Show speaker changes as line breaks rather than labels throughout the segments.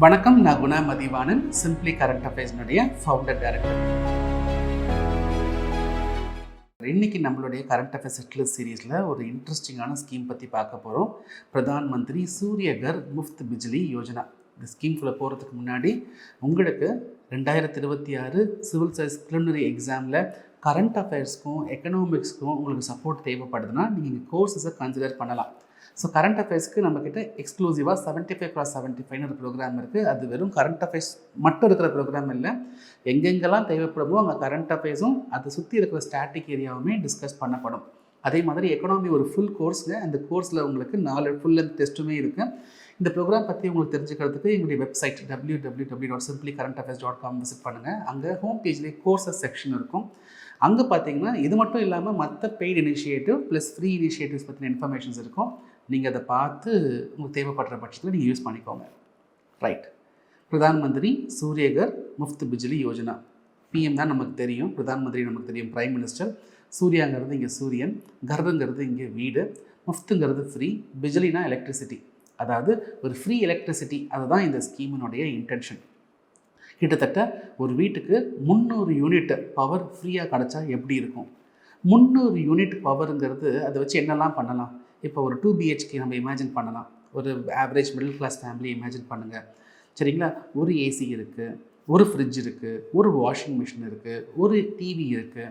வணக்கம், நான் Guna Mathivanan, simply current அஃபேர்ஸ்னுடைய ஃபவுண்டர் டைரக்டர். இன்னைக்கு நம்மளுடைய கரண்ட் அஃபேர்ஸ் செட்டில் சீரீஸில் ஒரு இன்ட்ரெஸ்டிங்கான ஸ்கீம் பற்றி பார்க்க போகிறோம். பிரதான் மந்திரி சூரிய கர் முஃப்த் பிஜ்லி யோஜனா. இந்த ஸ்கீம்குள்ளே போகிறதுக்கு முன்னாடி உங்களுக்கு 2026 சிவில் சர்வீஸ் ப்ரிலிமினரி எக்ஸாமில் கரண்ட் அஃபேர்ஸ்க்கும் எக்கனாமிக்ஸ்க்கும் உங்களுக்கு சப்போர்ட் தேவைப்படுதுன்னா நீங்கள் கோர்ஸஸை கன்சிடர் பண்ணலாம். ஸோ கரண்ட் அஃபேர்ஸ்க்கு நம்மக்கிட்ட எக்ஸ்க்ளூசிவாக 75x75 ஒரு ப்ரோக்ராம் இருக்குது. அது வெறும் கரண்ட் அஃபேர்ஸ் மட்டும் இருக்கிற ப்ரோக்ராம் இல்லை, எங்கெங்கெல்லாம் தேவைப்படுமோ அங்கே கரண்ட் அஃபேர்ஸும் அதை சுற்றி இருக்கிற ஸ்டாட்டிக் ஏரியாவுமே டிஸ்கஸ் பண்ணப்படும். அதே மாதிரி எக்கனாமி ஒரு ஃபுல் கோர்ஸுங்க. அந்த கோர்ஸில் உங்களுக்கு 4 ஃபுல் லென்த் டெஸ்ட்டுமே இருக்குது. இந்த ப்ரோக்ராம் பற்றி உங்களுக்கு தெரிஞ்சுக்கிறதுக்கு எங்களுடைய வெப்சைட் www.simplycurrentaffairs.com விசிட் பண்ணுங்கள். அங்கே ஹோம் பேஜ்லேயே கோர்சஸ் செக்ஷன் இருக்கும். அங்கே பார்த்தீங்கன்னா இது மட்டும் இல்லாமல் மற்ற paid initiative plus free initiatives பற்றின இன்ஃபர்மேஷன்ஸ் இருக்கும். நீங்கள் அதை பார்த்து உங்களுக்கு தேவைப்படுற பட்சத்தில் நீங்கள் யூஸ் பண்ணிக்கோங்க. ரைட், பிரதான் மந்திரி சூரிய கர் முஃப்த் பிஜ்லி யோஜனா. பிஎம் தான் நமக்கு தெரியும், பிரதான் மந்திரி நமக்கு தெரியும், பிரைம் மினிஸ்டர். சூர்யாங்கிறது இங்கே சூரியன், கர்ங்கிறது இங்கே வீடு, முஃப்த்துங்கிறது ஃப்ரீ, பிஜ்லினா எலக்ட்ரிசிட்டி, அதாவது ஒரு ஃப்ரீ எலக்ட்ரிசிட்டி. அதுதான் இந்த ஸ்கீமினுடைய இன்டென்ஷன். கிட்டத்தட்ட ஒரு வீட்டுக்கு 300 யூனிட் பவர் ஃப்ரீயாக கிடச்சா எப்படி இருக்கும்? 300 யூனிட் பவருங்கிறது அதை வச்சு என்னெல்லாம் பண்ணலாம்? இப்போ ஒரு 2 BHK நம்ம இமேஜின் பண்ணலாம். ஒரு average middle class family imagine பண்ணுங்கள், சரிங்களா? ஒரு ஏசி இருக்குது, ஒரு ஃப்ரிட்ஜ் இருக்குது, ஒரு வாஷிங் மிஷின் இருக்குது, ஒரு டிவி இருக்குது,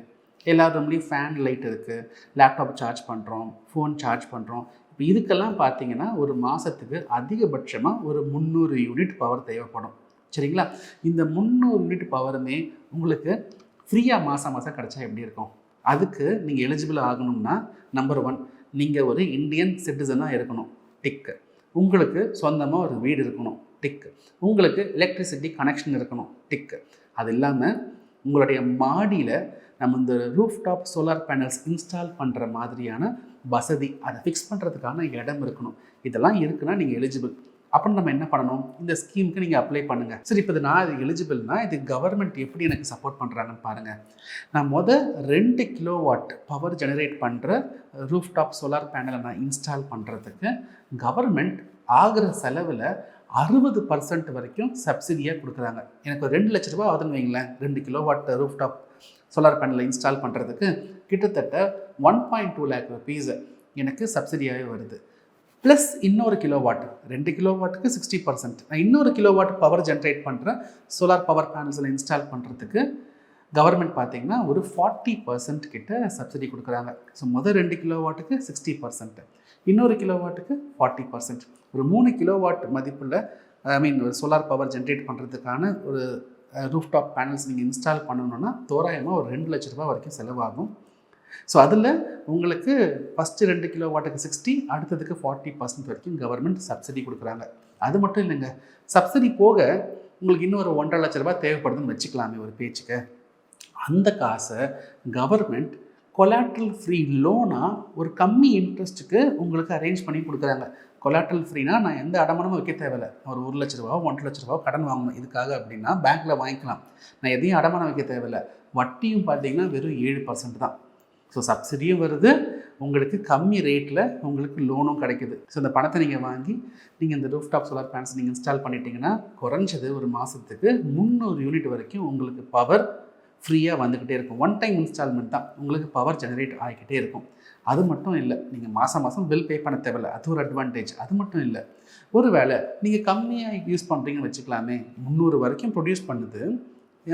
எல்லா ரூம்லேயும் ஃபேன் லைட் இருக்குது, லேப்டாப் சார்ஜ் பண்ணுறோம், ஃபோன் சார்ஜ் பண்ணுறோம். இப்போ இதுக்கெல்லாம் பார்த்தீங்கன்னா ஒரு மாதத்துக்கு அதிகபட்சமாக ஒரு 300 யூனிட் பவர் தேவைப்படும், சரிங்களா? இந்த 300 யூனிட் பவருமே உங்களுக்கு ஃப்ரீயாக மாதம் கிடச்சா எப்படி இருக்கும்? அதுக்கு நீங்கள் எலிஜிபிள் ஆகணும்னா நம்பர் 1, நீங்கள் ஒரு இந்தியன் சிட்டிசனாக இருக்கணும், டிக்கு. உங்களுக்கு சொந்தமாக ஒரு வீடு இருக்கணும், டிக்கு. உங்களுக்கு எலக்ட்ரிசிட்டி கனெக்ஷன் இருக்கணும், டிக்கு. அது இல்லாமல் உங்களுடைய மாடியில் நம்ம இந்த roof top solar panels install பண்ணுற மாதிரியான வசதி, அதை ஃபிக்ஸ் பண்ணுறதுக்கான இடம் இருக்கணும். இதெல்லாம் இருக்குன்னா நீங்கள் எலிஜிபிள். அப்படின்னு நம்ம என்ன பண்ணணும்? இந்த ஸ்கீமுக்கு நீங்கள் அப்ளை பண்ணுங்கள். சரி, இப்போ நான் இது எலிஜிபிள்னா இது கவர்மெண்ட் எப்படி எனக்கு சப்போர்ட் பண்ணுறாங்கன்னு பாருங்கள். நான் 2 கிலோவாட் பவர் ஜெனரேட் பண்ணுற ரூஃப் டாப் சோலார் பேனலை நான் இன்ஸ்டால் பண்ணுறதுக்கு கவர்மெண்ட் ஆகிற செலவில் 60% வரைக்கும் சப்சிடியாக கொடுக்குறாங்க. எனக்கு ஒரு 2 லட்ச ரூபா ஆகுதுன்னு வைங்களேன். 2 கிலோவாட் ரூஃப் டாப் சோலார் பேனலை இன்ஸ்டால் பண்ணுறதுக்கு கிட்டத்தட்ட 1.2 lakh rupees எனக்கு சப்சிடியாகவே வருது. ப்ளஸ் இன்னொரு கிலோவாட், 2 கிலோவாட்டுக்கு 60%. நான் இன்னொரு கிலோவாட் பவர் ஜென்ரேட் பண்ணுறேன் சோலார் பவர் பேனல்ஸில் இன்ஸ்டால் பண்ணுறதுக்கு கவர்மெண்ட் பார்த்திங்கன்னா ஒரு 40% கிட்ட சப்சிடி கொடுக்குறாங்க. ஸோ 2 கிலோவாட்டுக்கு 60%, இன்னொரு கிலோவாட்டுக்கு 40%. ஒரு 3 கிலோவாட் மதிப்புள்ள ஒரு சோலார் பவர் ஜென்ரேட் பண்ணுறதுக்கான ஒரு ரூஃப் டாப் பேனல்ஸ் நீங்கள் இன்ஸ்டால் பண்ணணுன்னா தோராயமாக ஒரு 2 லட்ச ரூபா வரைக்கும் செலவாகும். ஸோ அதில் உங்களுக்கு ஃபஸ்ட்டு 2 கிலோவாட்டுக்கு 60, அடுத்ததுக்கு 40% வரைக்கும் கவர்மெண்ட் சப்சிடி கொடுக்குறாங்க. அது மட்டும் இல்லைங்க, சப்சிடி போக உங்களுக்கு இன்னொரு 1.5 லட்ச ரூபா தேவைப்படுதுன்னு வச்சுக்கலாமே ஒரு பேச்சுக்கு. அந்த காசை கவர்மெண்ட் கொலாட்ரல் ஃப்ரீ லோனாக ஒரு கம்மி இன்ட்ரெஸ்ட்டுக்கு உங்களுக்கு அரேஞ்ச் பண்ணி கொடுக்குறாங்க. கொலாட்ரல் ஃப்ரீனா நான் எந்த அடமானமும் வைக்க தேவையில்லை. ஒரு 1 லட்ச ரூபா 1.5 லட்ச ரூபா கடன் வாங்கணும் இதுக்காக அப்படின்னா பேங்க்கில் வாங்கிக்கலாம். நான் எதையும் அடமானம் வைக்க தேவையில்லை. வட்டியும் பார்த்தீங்கன்னா வெறும் 7% தான். ஸோ சப்சிடியும் வருது, உங்களுக்கு கம்மி ரேட்டில் உங்களுக்கு லோனும் கிடைக்குது. ஸோ இந்த பணத்தை நீங்கள் வாங்கி நீங்கள் இந்த ரூஃப் டாப் சோலார் பேனல்ஸ் நீங்கள் இன்ஸ்டால் பண்ணிட்டீங்கன்னா குறைஞ்சது ஒரு மாதத்துக்கு 300 யூனிட் வரைக்கும் உங்களுக்கு பவர் ஃப்ரீயாக வந்துக்கிட்டே இருக்கும். 1 டைம் இன்ஸ்டால்மெண்ட் தான், உங்களுக்கு பவர் ஜெனரேட் ஆகிக்கிட்டே இருக்கும். அது மட்டும் இல்லை, நீங்கள் மாதம் பில் பே பண்ண தேவையில்லை, அது ஒரு அட்வான்டேஜ். அது மட்டும் இல்லை, ஒரு வேளை நீங்கள் கம்மியாக யூஸ் பண்ணுறீங்கன்னு வச்சுக்கலாமே, 300 வரைக்கும் ப்ரொடியூஸ் பண்ணுது,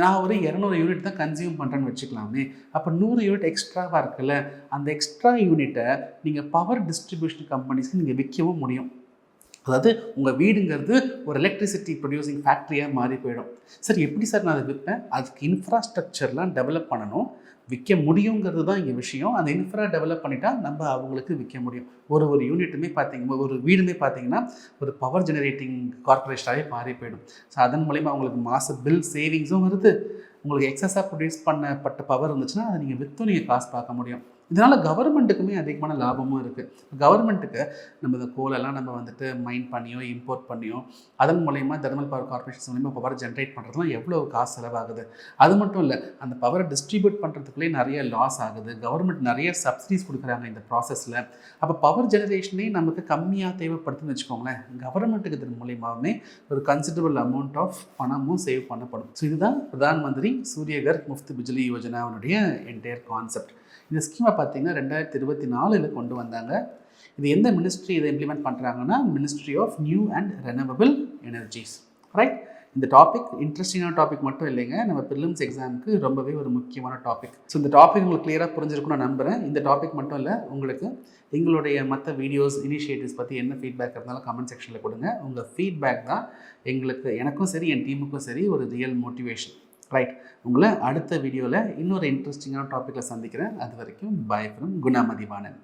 நான் ஒரு 200 யூனிட் தான் கன்சியூம் பண்ணுறேன்னு வச்சுக்கலாமே. அப்போ 100 யூனிட் எக்ஸ்ட்ராவாக இருக்குல்ல, அந்த எக்ஸ்ட்ரா யூனிட்டை நீங்கள் பவர் டிஸ்ட்ரிபியூஷன் கம்பெனிஸ்க்கு நீங்கள் விற்கவும் முடியும். அதாவது உங்கள் வீடுங்கிறது ஒரு எலக்ட்ரிசிட்டி ப்ரொடியூசிங் ஃபேக்ட்ரியாக மாறி போயிடும். சரி, எப்படி சார் நான் அதை விற்பேன்? அதுக்கு இன்ஃப்ராஸ்ட்ரக்சர்லாம் டெவலப் பண்ணணும், விற்க முடியுங்கிறது தான் இங்கே விஷயம். அந்த இன்ஃப்ரா டெவலப் பண்ணிட்டா நம்ம அவங்களுக்கு விற்க முடியும். ஒரு யூனிட்டுமே பார்த்தீங்கன்னா, ஒரு வீடுமே பார்த்தீங்கன்னா ஒரு பவர் ஜெனரேட்டிங் கார்பரேஷனாகவே மாறி போயிடும். ஸோ அதன் மூலிமா அவங்களுக்கு மாத பில் சேவிங்ஸும் வருது. உங்களுக்கு எக்ஸஸாக ப்ரொடியூஸ் பண்ணப்பட்ட பவர் இருந்துச்சுன்னா அதை நீங்கள் விற்றும் நீங்கள் காசு பார்க்க முடியும். இதனால் கவர்மெண்ட்டுக்குமே அதிகமான லாபமும் இருக்குது. கவர்மெண்ட்டுக்கு நம்ம இந்த கோலெல்லாம் நம்ம வந்துட்டு மைன் பண்ணியோ இம்போர்ட் பண்ணியோ அதன் மூலயமா தெர்மல் பவர் கார்பரேஷன்ஸ் மூலயமா பவர் ஜென்ரேட் பண்ணுறதுலாம் எவ்வளோ காசு செலவாகுது. அது மட்டும் இல்லை, அந்த பவரை டிஸ்ட்ரிபியூட் பண்ணுறதுக்குள்ளே நிறைய லாஸ் ஆகுது. கவர்மெண்ட் நிறைய சப்சிடிஸ் கொடுக்குறாங்க இந்த ப்ராசஸில். அப்போ பவர் ஜெனரேஷனே நமக்கு கம்மியாக தேவைப்படுதுன்னு வச்சுக்கோங்களேன். கவர்மெண்ட்டுக்கு இதன் மூலயமாவே ஒரு கன்சிடரபிள் அமௌண்ட் ஆஃப் பணமும் சேவ் பண்ணப்படும். ஸோ இதுதான் பிரதான் மந்திரி சூரியகர் முஃப்த் பிஜ்லி யோஜனாவுடைய என்டையர் கான்செப்ட். இந்த ஸ்கீமை பார்த்தீங்கன்னா 2024 கொண்டு வந்தாங்க. இது எந்த மினிஸ்ட்ரி இதை இம்ப்ளிமெண்ட் பண்ணுறாங்கன்னா, ministry of new and renewable energies. Right. இந்த டாபிக் இன்ட்ரெஸ்டிங்கான டாபிக் மட்டும் இல்லைங்க, நம்ம ப்ரிலிம்ஸ் எக்ஸாமுக்கு ரொம்பவே ஒரு முக்கியமான டாபிக். ஸோ இந்த டாபிக் உங்களுக்கு கிளியராக புரிஞ்சிருக்குன்னு நான் நம்புகிறேன். இந்த டாபிக் மட்டும் இல்லை, உங்களுக்கு எங்களுடைய மற்ற வீடியோஸ் இனிஷியேட்டிவ்ஸ் பற்றி என்ன ஃபீட்பேக் இருந்தாலும் கமெண்ட் செக்ஷனில் கொடுங்க. உங்கள் ஃபீட்பேக் தான் எனக்கும் சரி என் டீமுக்கும் சரி ஒரு ரியல் மோட்டிவேஷன். ரைட். உங்களை அடுத்த வீடியோவில் இன்னொரு இன்ட்ரெஸ்டிங்கான டாப்பிக்கில் சந்திக்கிறேன். அது வரைக்கும் பை ஃப்ரம் குணா மதிவாணன்.